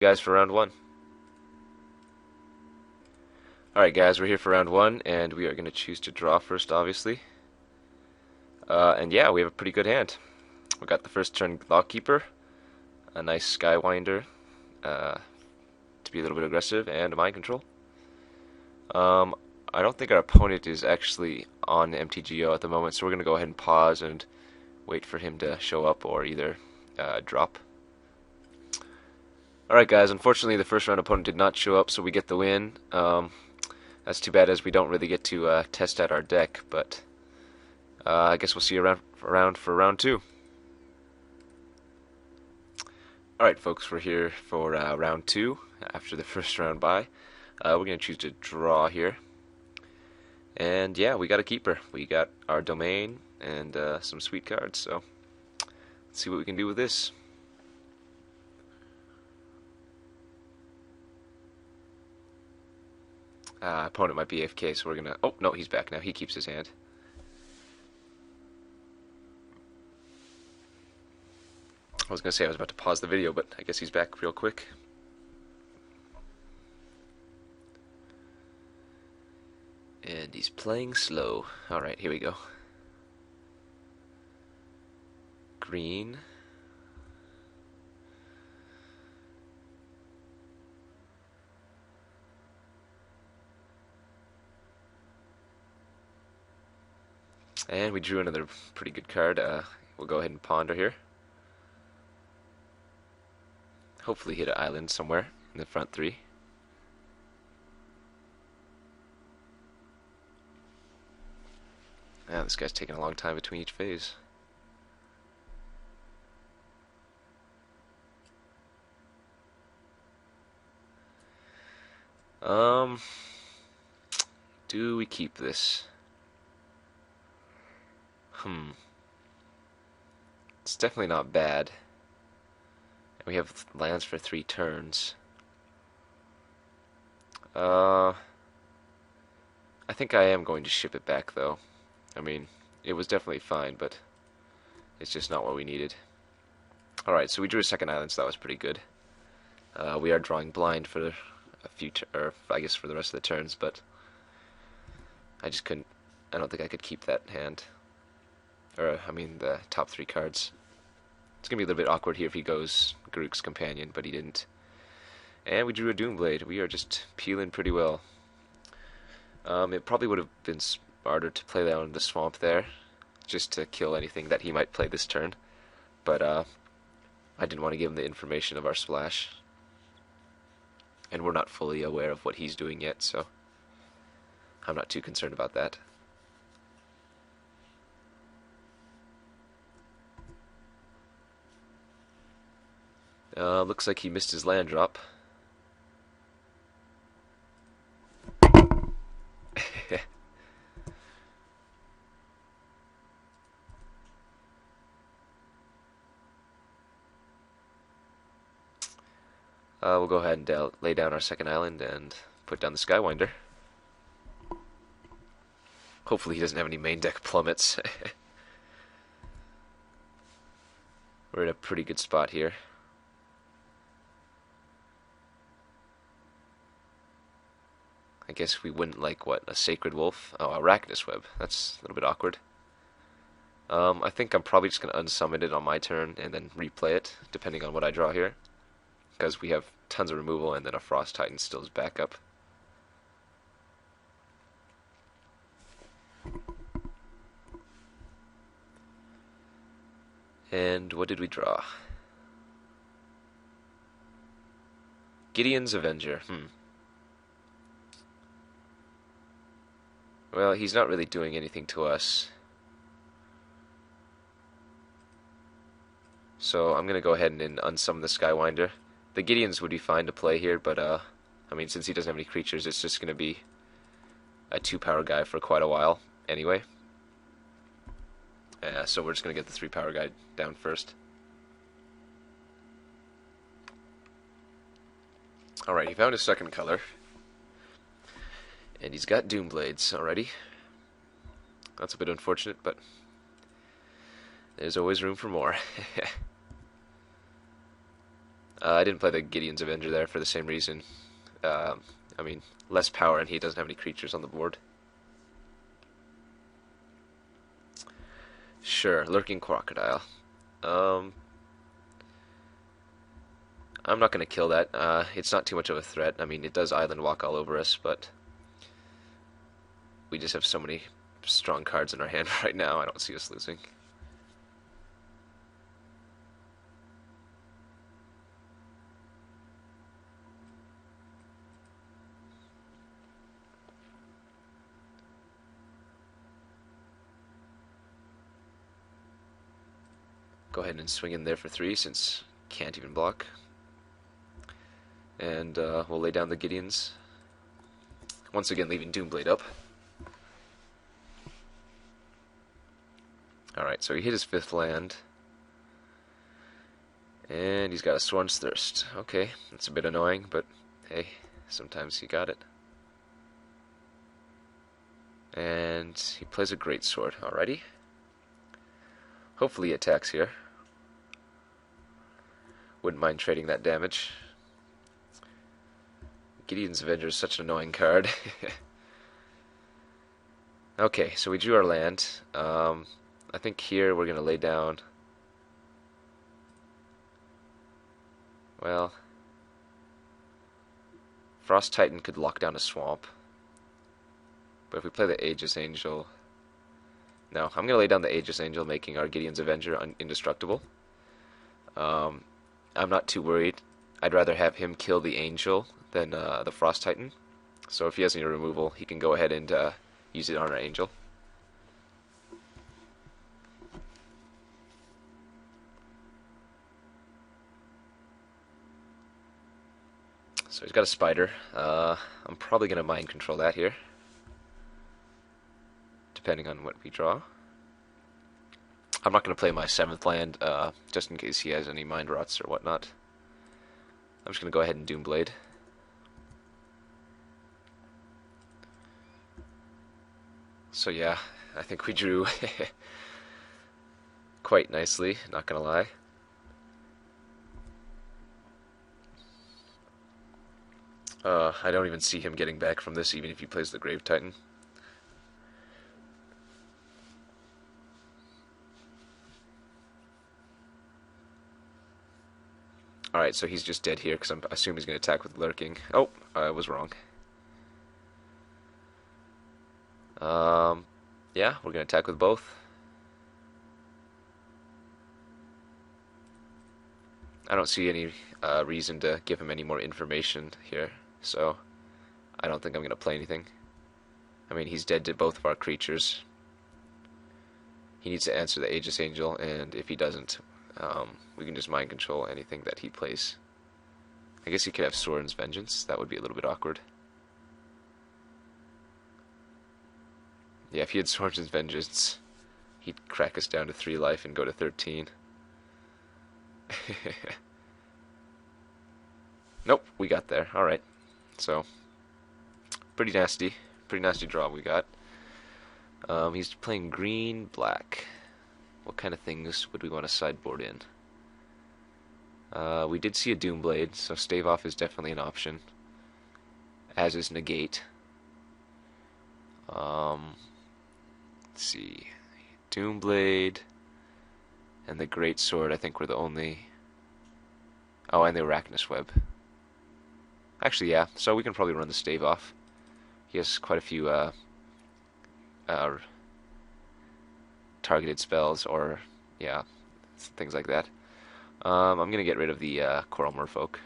Guys, for round one. Alright guys, we're here for round one, and we are going to choose to draw first, obviously. And yeah, we have a pretty good hand. We got the first turn Lockkeeper, a nice Skywinder, to be a little bit aggressive, and a Mind Control. Um, I don't think our opponent is actually on MTGO at the moment, so we're going to go ahead and pause and wait for him to show up or either drop. Alright guys, unfortunately the first round opponent did not show up, so we get the win. That's too bad, as we don't really get to test out our deck, but I guess we'll see you around for round two. Alright folks, we're here for round two, after the first round bye. We're going to choose to draw here. And yeah, we got a keeper. We got our domain and some sweet cards, so let's see what we can do with this. Opponent might be AFK, so we're gonna... Oh, no, he's back now. He keeps his hand. I was gonna say I was about to pause the video, but I guess he's back real quick. And he's playing slow. Alright, here we go. Green. And we drew another pretty good card. We'll go ahead and ponder here. Hopefully hit an island somewhere in the front three. This guy's taking a long time between each phase. Do we keep this? It's definitely not bad. We have lands for 3 turns. I think I am going to ship it back, though. I mean, it was definitely fine, but it's just not what we needed. Alright, so we drew a second island, so that was pretty good. We are drawing blind for a few, or I guess for the rest of the turns, but I just couldn't. I don't think I could keep that hand. Or, I mean, the top 3 cards. It's going to be a little bit awkward here if he goes Garruk's Companion, but he didn't. And we drew a Doomblade. We are just peeling pretty well. It probably would have been smarter to play down the swamp there, just to kill anything that he might play this turn. But I didn't want to give him the information of our splash. And we're not fully aware of what he's doing yet, so I'm not too concerned about that. Looks like he missed his land drop. We'll go ahead and lay down our second island and put down the Skywinder. Hopefully he doesn't have any main deck plummets. We're in a pretty good spot here. I guess we wouldn't like, what, a Sacred Wolf? Oh, Arachnus Web. That's a little bit awkward. I think I'm probably just going to unsummon it on my turn and then replay it, depending on what I draw here. Because we have tons of removal and then a Frost Titan still as backup. And what did we draw? Gideon's Avenger. Well, he's not really doing anything to us. So I'm going to go ahead and unsummon the Skywinder. The Gideons would be fine to play here, but I mean, since he doesn't have any creatures, it's just going to be a 2-power guy for quite a while anyway. So we're just going to get the 3-power guy down first. Alright, he found his second color. And he's got Doomblades already. That's a bit unfortunate, but there's always room for more. I didn't play the Gideon's Avenger there for the same reason. Um, I mean, less power, and he doesn't have any creatures on the board. Sure, Lurking Crocodile. Um, I'm not going to kill that. It's not too much of a threat. I mean, it does island walk all over us, but we just have so many strong cards in our hand right now. I don't see us losing. Go ahead and swing in there for 3 since can't even block. And we'll lay down the Gideons. Once again, leaving Doomblade up. Alright, so he hit his 5th land. And he's got a Sworn's Thirst. Okay, that's a bit annoying, but hey, sometimes he got it. And he plays a Greatsword. Alrighty. Hopefully he attacks here. Wouldn't mind trading that damage. Gideon's Avenger is such an annoying card. Okay, so we drew our land. I think here we're going to lay down... Well... Frost Titan could lock down a swamp. But if we play the Aegis Angel... No, I'm going to lay down the Aegis Angel, making our Gideon's Avenger indestructible. I'm not too worried. I'd rather have him kill the Angel than the Frost Titan. So if he has any removal, he can go ahead and use it on our Angel. So he's got a Spider. I'm probably going to mind control that here, depending on what we draw. I'm not going to play my 7th land, just in case he has any Mind Rots or whatnot. I'm just going to go ahead and Doomblade. So yeah, I think we drew quite nicely, not going to lie. I don't even see him getting back from this, even if he plays the Grave Titan. Alright, so he's just dead here, because I assume he's going to attack with Lurking. Oh, I was wrong. Yeah, we're going to attack with both. I don't see any reason to give him any more information here, so I don't think I'm going to play anything. I mean, he's dead to both of our creatures. He needs to answer the Aegis Angel, and if he doesn't, we can just mind control anything that he plays. I guess he could have Soren's Vengeance. That would be a little bit awkward. Yeah, if he had Soren's Vengeance, he'd crack us down to 3 life and go to 13. Nope, we got there. Alright. So, pretty nasty draw we got. He's playing green, black. What kind of things would we want to sideboard in? We did see a Doomblade, so Stave Off is definitely an option. As is Negate. Let's see. Doomblade and the Greatsword, I think, were the only... Oh, and the Arachnus Web. Actually, yeah, so we can probably run the Stave Off. He has quite a few targeted spells, or, yeah, things like that. I'm going to get rid of the Coral Merfolk.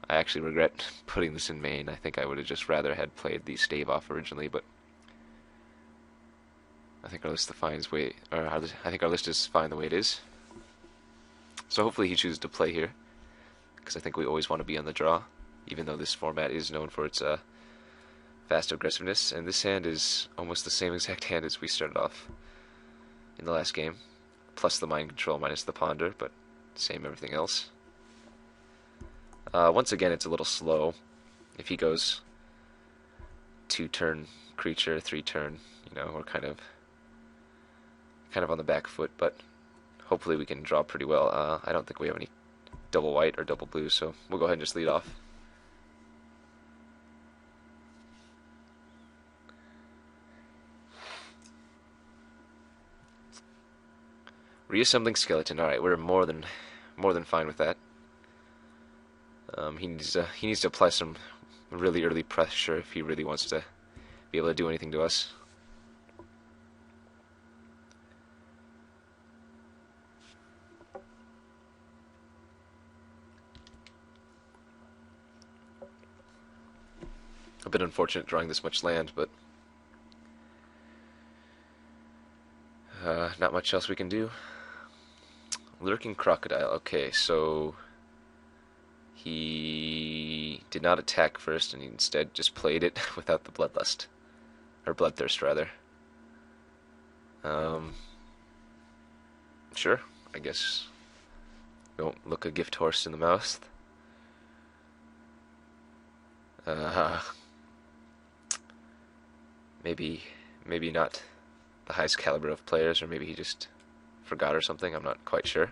I actually regret putting this in main. I think I would have just rather had played the Stave Off originally, but I think our list defines way, or I think our list is fine the way it is. So hopefully he chooses to play here, because I think we always want to be on the draw, even though this format is known for its fast aggressiveness. And this hand is almost the same exact hand as we started off in the last game, plus the Mind Control minus the Ponder, but same everything else. Once again, it's a little slow. If he goes 2-turn creature, 3-turn, you know, we're kind of on the back foot, but hopefully we can draw pretty well. I don't think we have any double white or double blue, so we'll go ahead and just lead off. Reassembling skeleton. All right, we're more than fine with that. He needs to apply some really early pressure if he really wants to be able to do anything to us. A bit unfortunate drawing this much land, but not much else we can do. Lurking crocodile. Okay, so he did not attack first, and he instead just played it without the bloodlust, or bloodthirst rather. Sure, I guess. Don't look a gift horse in the mouth. Maybe not the highest caliber of players, or maybe he just forgot or something. I'm not quite sure.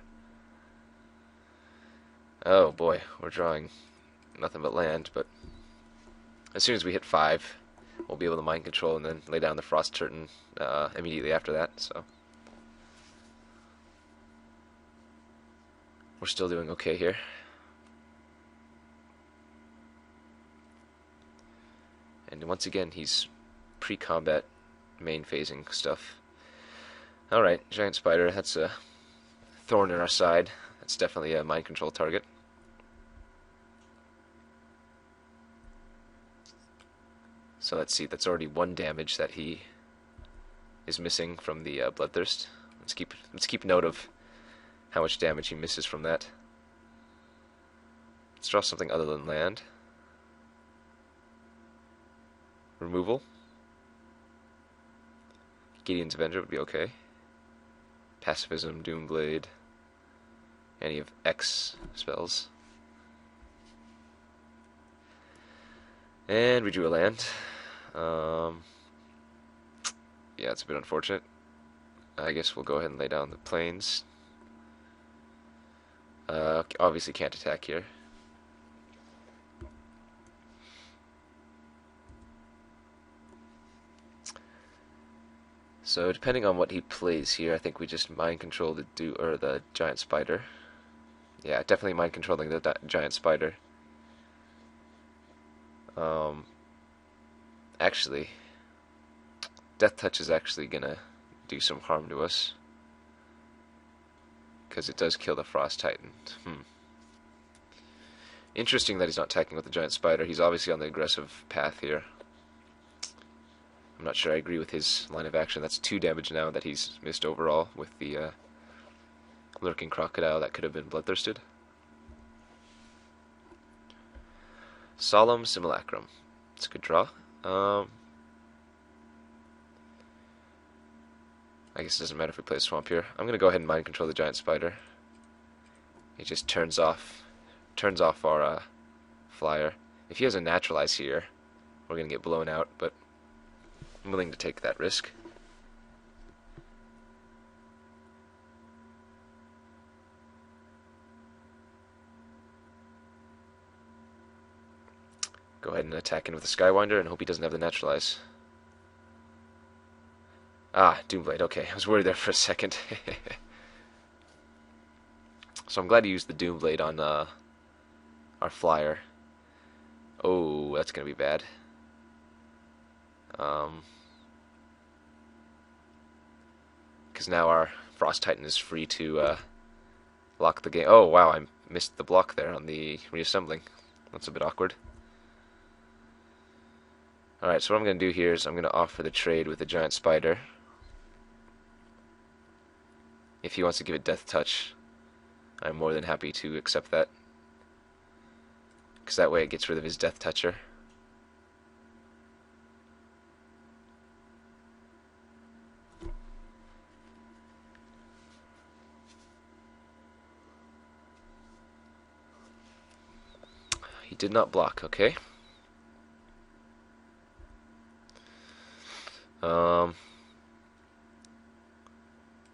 Oh boy, we're drawing nothing but land, but as soon as we hit 5, we'll be able to mind control and then lay down the frost curtain immediately after that, so we're still doing okay here. And once again, he's pre-combat main phasing stuff. Alright, giant spider, that's a thorn in our side. That's definitely a mind control target. So let's see, that's already 1 damage that he is missing from the bloodthirst. Let's keep note of how much damage he misses from that. Let's draw something other than land. Removal. Gideon's Avenger would be okay. Pacifism, Doomblade, any of X spells. And we drew a land. Yeah, it's a bit unfortunate. I guess we'll go ahead and lay down the plains. Obviously can't attack here. So depending on what he plays here, I think we just mind control the giant spider. Yeah, definitely mind controlling the giant spider. Actually, Death Touch is actually gonna do some harm to us because it does kill the Frost Titan. Interesting that he's not attacking with the giant spider. He's obviously on the aggressive path here. I'm not sure I agree with his line of action. That's 2 damage now that he's missed overall with the Lurking Crocodile that could have been bloodthirsted. Solemn Simulacrum. It's a good draw. I guess it doesn't matter if we play a swamp here. I'm gonna go ahead and mind control the giant spider. He just turns off our flyer. If he has a naturalize here, we're gonna get blown out, but I'm willing to take that risk. Go ahead and attack in with the Skywinder and hope he doesn't have the naturalize. Ah, Doomblade, okay. I was worried there for a second. So I'm glad he used the Doomblade on our flyer. Oh, that's going to be bad. Because now our Frost Titan is free to lock the game. Oh, wow, I missed the block there on the reassembling. That's a bit awkward. Alright, so what I'm going to do here is I'm going to offer the trade with the giant spider. If he wants to give it Death Touch, I'm more than happy to accept that. Because that way it gets rid of his Death Toucher. He did not block, okay.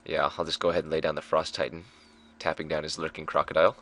Yeah, I'll just go ahead and lay down the Frost Titan, tapping down his Lurking Crocodile.